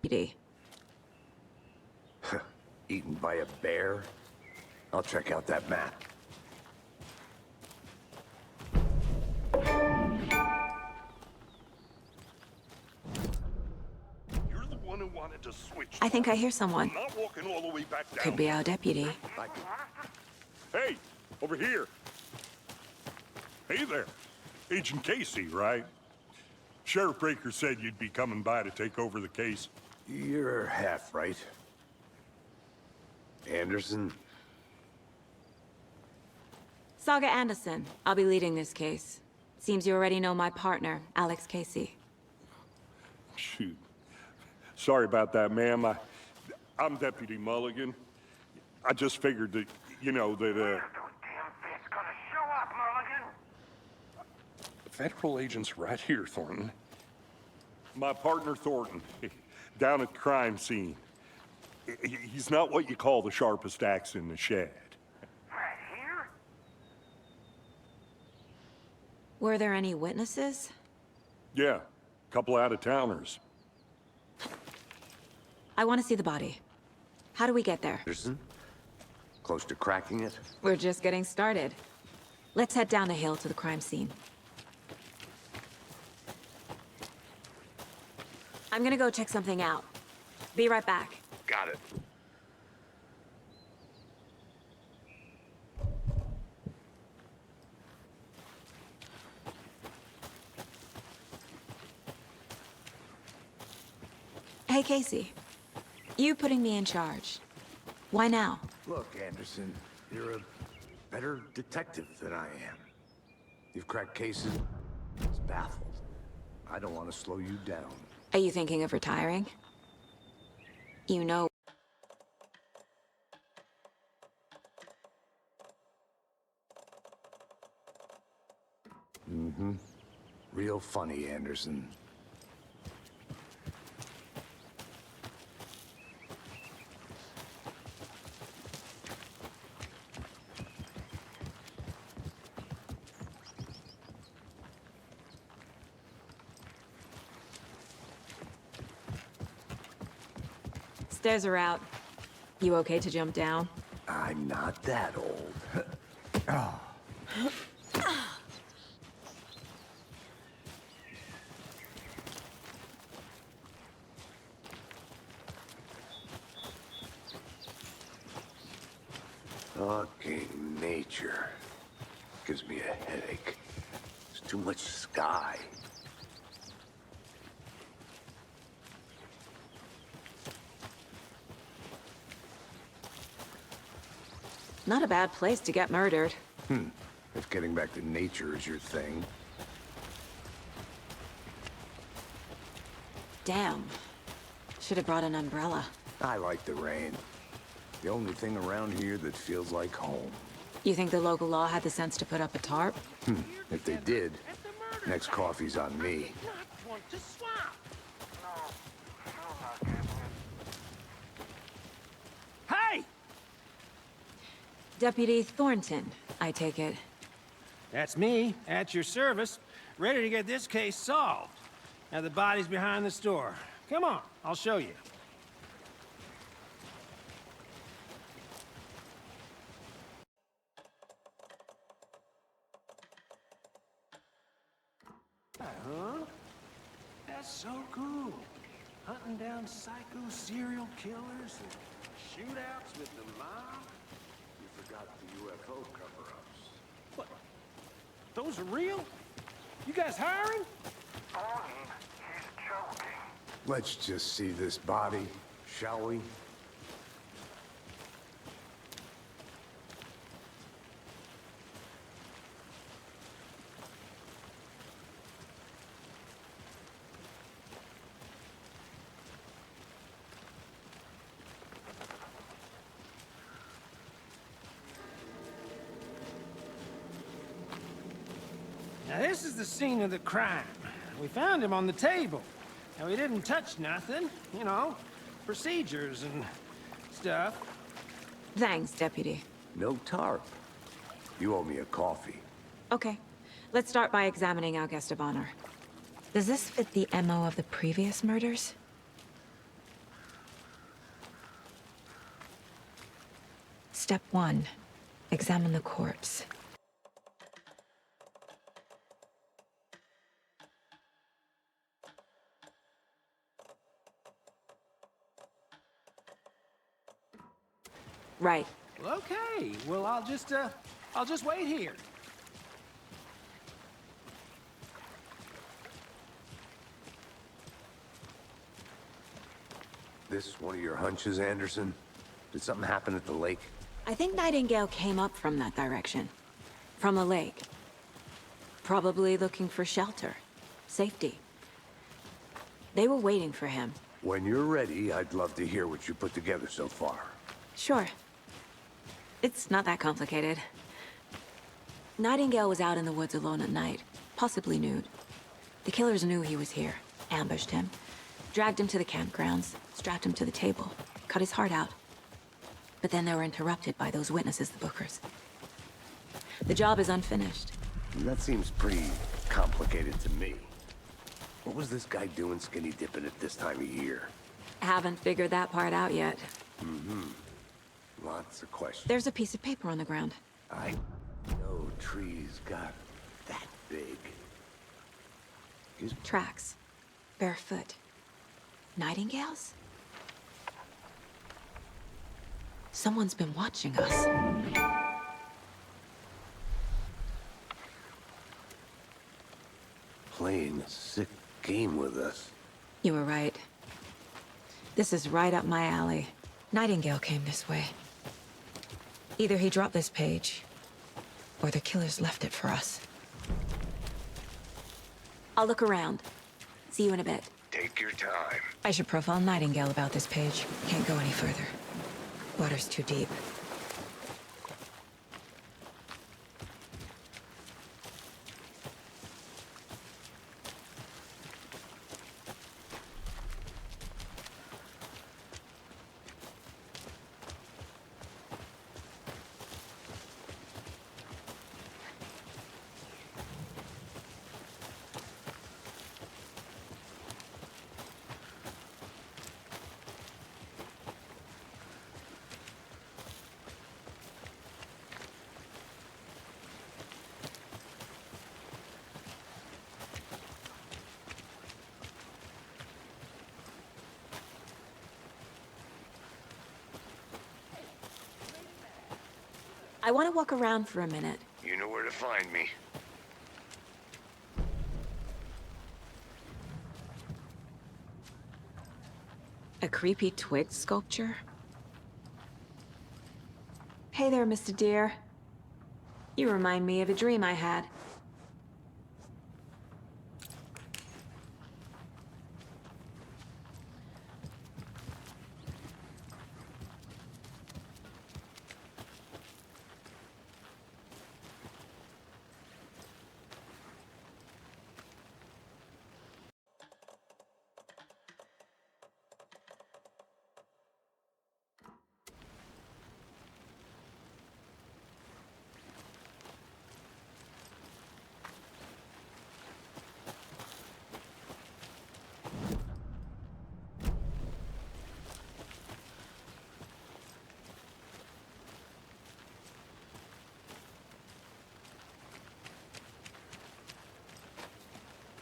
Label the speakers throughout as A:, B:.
A: Deputy.
B: Eaten by a bear? I'll check out that map.
C: You're the one who wanted to switch.
A: I think I hear someone.
C: I'm not walking all the way back down.
A: Could be our deputy.
C: Hey, over here. Hey there. Agent Casey, right? Sheriff Breaker said you'd be coming by to take over the case.
B: You're half right. Anderson?
A: Saga Anderson. I'll be leading this case. Seems you already know my partner, Alex Casey.
C: Shoot. Sorry about that, ma'am. I'm Deputy Mulligan. I just figured that, you know, that,
D: Those damn fits gonna show up, Mulligan.
C: Federal agent's right here, Thornton. My partner, Thornton, down at the crime scene. He's not what you call the sharpest axe in the shed.
D: Right here?
A: Were there any witnesses?
C: Yeah, a couple out-of-towners.
A: I want to see the body. How do we get there?
B: Anderson? Close to cracking it?
A: We're just getting started. Let's head down the hill to the crime scene. I'm gonna go check something out. Be right back.
B: Got it.
A: Hey, Casey. You putting me in charge. Why now?
B: Look, Anderson, you're a better detective than I am. You've cracked cases. It's baffled. I don't want to slow you down.
A: Are you thinking of retiring? You know...
B: Mm-hmm. Real funny, Anderson.
A: Stairs are out. You okay to jump down?
B: I'm not that old. Oh. Fucking nature. Gives me a headache. There's too much sky.
A: Not a bad place to get murdered.
B: If getting back to nature is your thing.
A: Damn. Should have brought an umbrella.
B: I like the rain. The only thing around here that feels like home.
A: You think the local law had the sense to put up a tarp?
B: If they did, next coffee's on me.
D: Not want to swap. No,
E: Hey!
A: Deputy Thornton, I take it.
E: That's me, at your service, ready to get this case solved. Now the body's behind the store. Come on, I'll show you. Huh? That's so cool. Hunting down psycho serial killers and shootouts with the mob.
B: You forgot the UFO cover-ups.
E: What? Those are real? You guys hiring?
D: Thornton, he's joking.
B: Let's just see this body, shall we?
E: Now this is the scene of the crime. We found him on the table. Now he didn't touch nothing, you know, procedures and stuff.
A: Thanks, Deputy.
B: No tarp. You owe me a coffee.
A: Okay. Let's start by examining our guest of honor. Does this fit the MO of the previous murders? Step 1. Examine the corpse. Right.
E: Well, okay. Well, I'll just wait here.
B: This one of your hunches, Anderson? Did something happen at the lake?
A: I think Nightingale came up from that direction. From the lake. Probably looking for shelter. Safety. They were waiting for him.
B: When you're ready, I'd love to hear what you put together so far.
A: Sure. It's not that complicated. Nightingale was out in the woods alone at night, possibly nude. The killers knew he was here, ambushed him, dragged him to the campgrounds, strapped him to the table, cut his heart out. But then they were interrupted by those witnesses, the Bookers. The job is unfinished.
B: That seems pretty complicated to me. What was this guy doing skinny dipping at this time of year?
A: Haven't figured that part out yet.
B: Lots of questions.
A: There's a piece of paper on the ground.
B: I know trees got that big.
A: Tracks. Barefoot. Nightingales? Someone's been watching us.
B: Playing a sick game with us.
A: You were right. This is right up my alley. Nightingale came this way. Either he dropped this page, or the killers left it for us. I'll look around. See you in a bit.
B: Take your time.
A: I should profile Nightingale about this page. Can't go any further. Water's too deep. I want to walk around for a minute.
B: You know where to find me.
A: A creepy twig sculpture? Hey there, Mr. Deer. You remind me of a dream I had.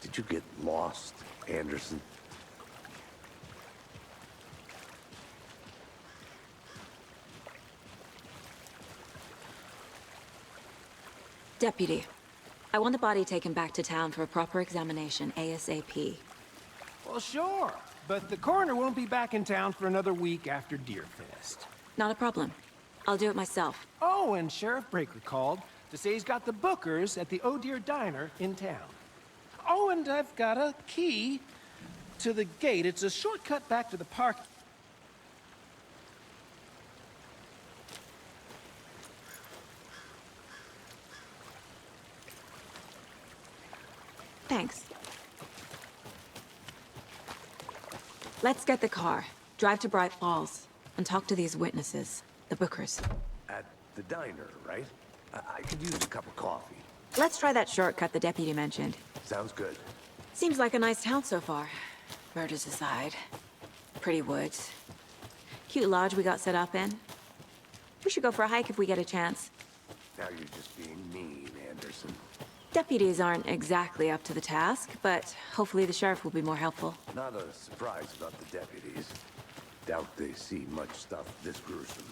B: Did you get lost, Anderson?
A: Deputy, I want the body taken back to town for a proper examination, ASAP.
E: Well, sure. But the coroner won't be back in town for another week after Deerfest.
A: Not a problem. I'll do it myself.
E: Oh, and Sheriff Breaker called to say he's got the Bookers at the Oh Deer Diner in town. Oh, and I've got a key to the gate. It's a shortcut back to the park.
A: Thanks. Let's get the car, drive to Bright Falls, and talk to these witnesses, the Bookers.
B: At the diner, right? I could use a cup of coffee.
A: Let's try that shortcut the deputy mentioned.
B: Sounds good.
A: Seems like a nice town so far. Murders aside. Pretty woods. Cute lodge we got set up in. We should go for a hike if we get a chance.
B: Now you're just being mean, Anderson.
A: Deputies aren't exactly up to the task, but hopefully the sheriff will be more helpful.
B: Not a surprise about the deputies. Doubt they see much stuff this gruesome.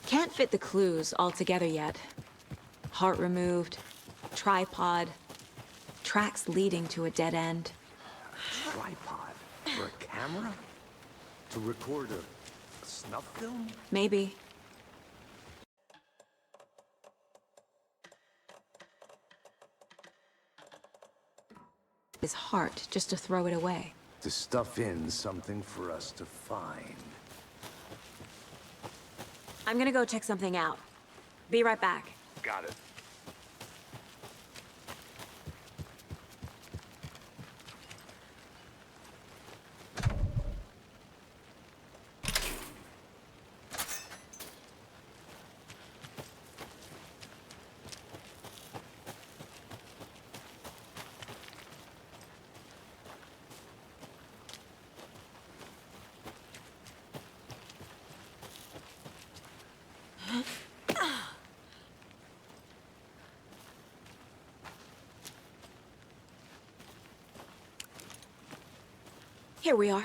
A: Can't fit the clues all together yet. Heart removed, tripod, tracks leading to a dead end.
B: Tripod? For a camera? To record a snuff film?
A: Maybe. His heart, just to throw it away.
B: To stuff in something for us to find.
A: I'm gonna go check something out. Be right back.
B: Got it.
A: Here we are.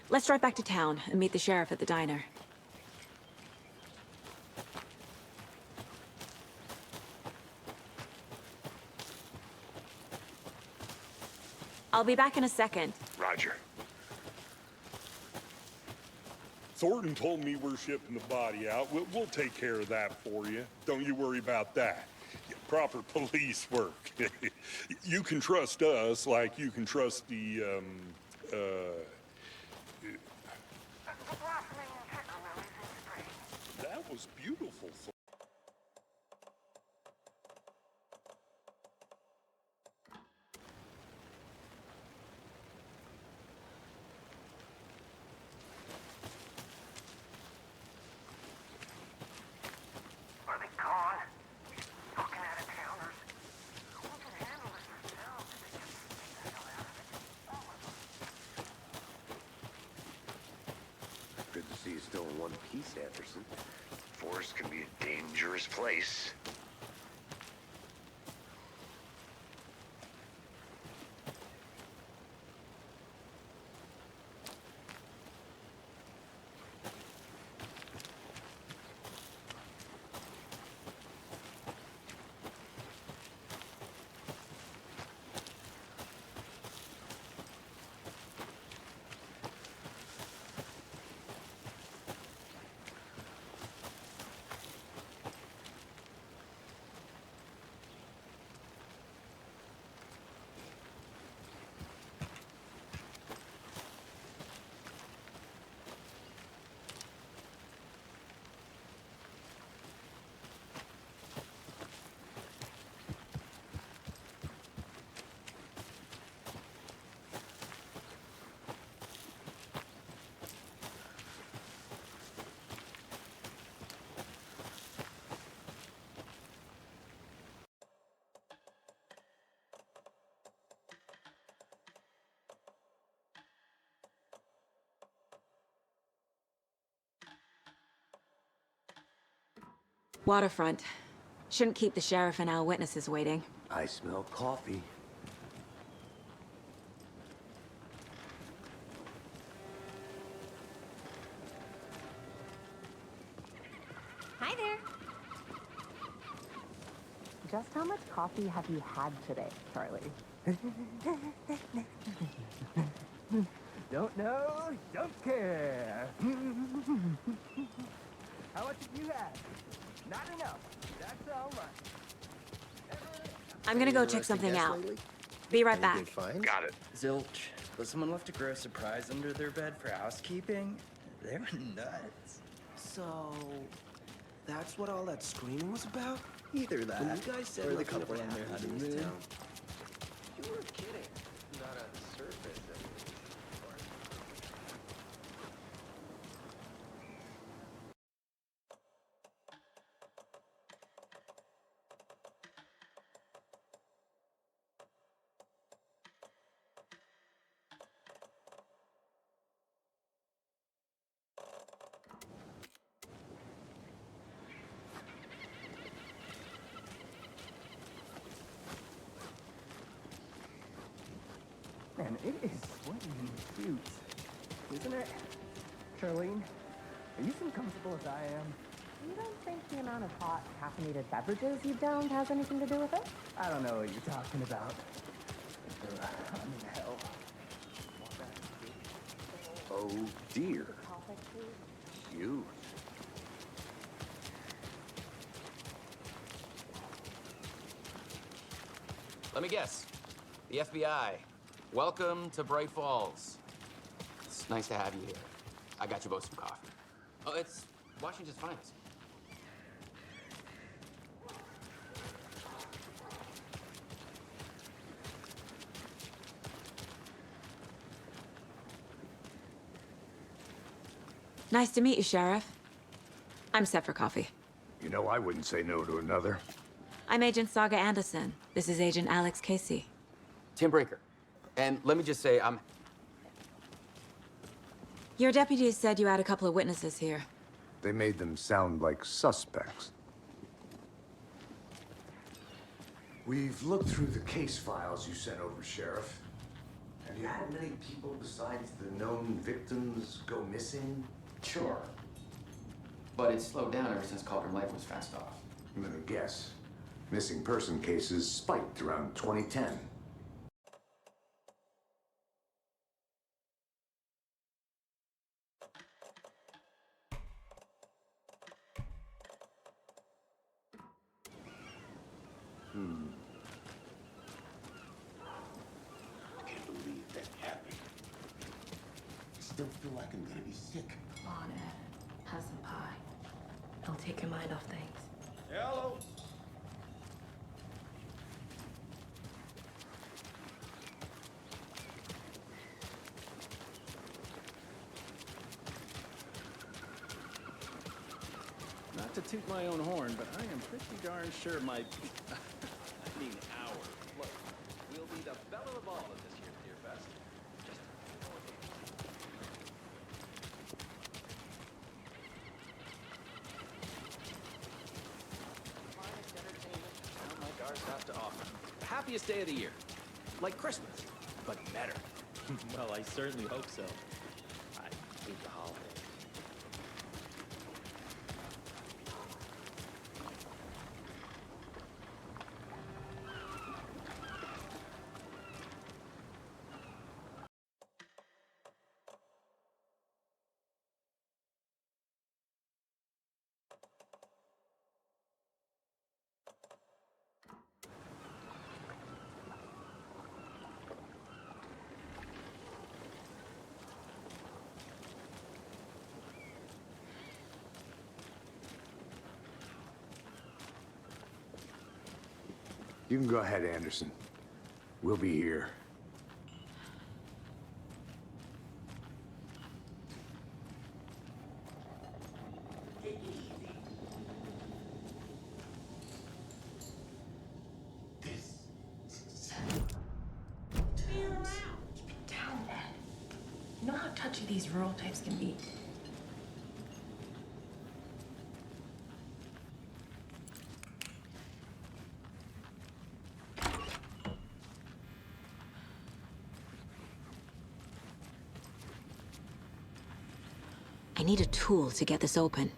A: Let's drive back to town and meet the sheriff at the diner. I'll be back in a second.
C: Roger. Thornton told me we're shipping the body out. We'll take care of that for you. Don't you worry about that. Proper police work. You can trust us like you can trust the,
D: The blossoming chicken lilies in spring.
C: That was beautiful.
D: Are they gone? Fucking out-of-towners. We can handle this ourselves if they just stay the hell out of it. All of us.
B: Good to see you still in one piece, Anderson.
F: Forest can be a dangerous place.
A: Waterfront. Shouldn't keep the sheriff and our witnesses waiting.
B: I smell coffee.
G: Hi there. Just how much coffee have you had today, Charlie?
E: Don't know, don't care. How much have you had? Not enough. That's all right.
A: I'm gonna go check something out. Be right back.
F: Got it.
H: Zilch, but someone left a gross surprise under their bed for housekeeping? They were nuts.
I: So, that's what all that screaming was about?
H: Either that,
I: When you guys said
H: or the
I: nothing
H: couple
I: ever
H: on their
I: happens in this
H: honeymoon.
I: town, you were kidding. Not on the surface,
H: man, it is sweaty in the suits, isn't it? Charlene, are you as comfortable as I am?
G: You don't think the amount of hot, caffeinated beverages you've downed has anything to do with it?
H: I don't know what you're talking about. I'm in hell.
B: Oh dear. Huge.
J: Let me guess. The FBI. Welcome to Bright Falls. It's nice to have you here. I got you both some coffee. Oh, it's Washington's finest.
A: Nice to meet you, Sheriff. I'm set for coffee.
B: You know, I wouldn't say no to another.
A: I'm Agent Saga Anderson. This is Agent Alex Casey.
J: Tim Brinker. And let me just say,
A: Your deputies said you had a couple of witnesses here.
B: They made them sound like suspects. We've looked through the case files you sent over, Sheriff. Have you had many people besides the known victims go missing?
J: sure. But it's slowed down ever since Cauldron Life was fenced off.
B: I'm gonna guess. Missing person cases spiked around 2010.
K: I can't believe that happened. I still feel like I'm gonna be sick.
L: Come on, Ed. Have some pie. It'll take your mind off things.
K: Hello.
M: Not to toot my own horn, but I am pretty darn sure my... I mean our float will be the belle of the ball at this year's Deer Fest. Just... finest entertainment a town like ours has to offer. The happiest day of the year. Like Christmas, but better.
N: Well, I certainly hope so. I hate the holidays.
B: You can go ahead, Anderson. We'll be here.
L: Keep it down, Ed. You know how touchy these rural types can be.
A: I need a tool to get this open.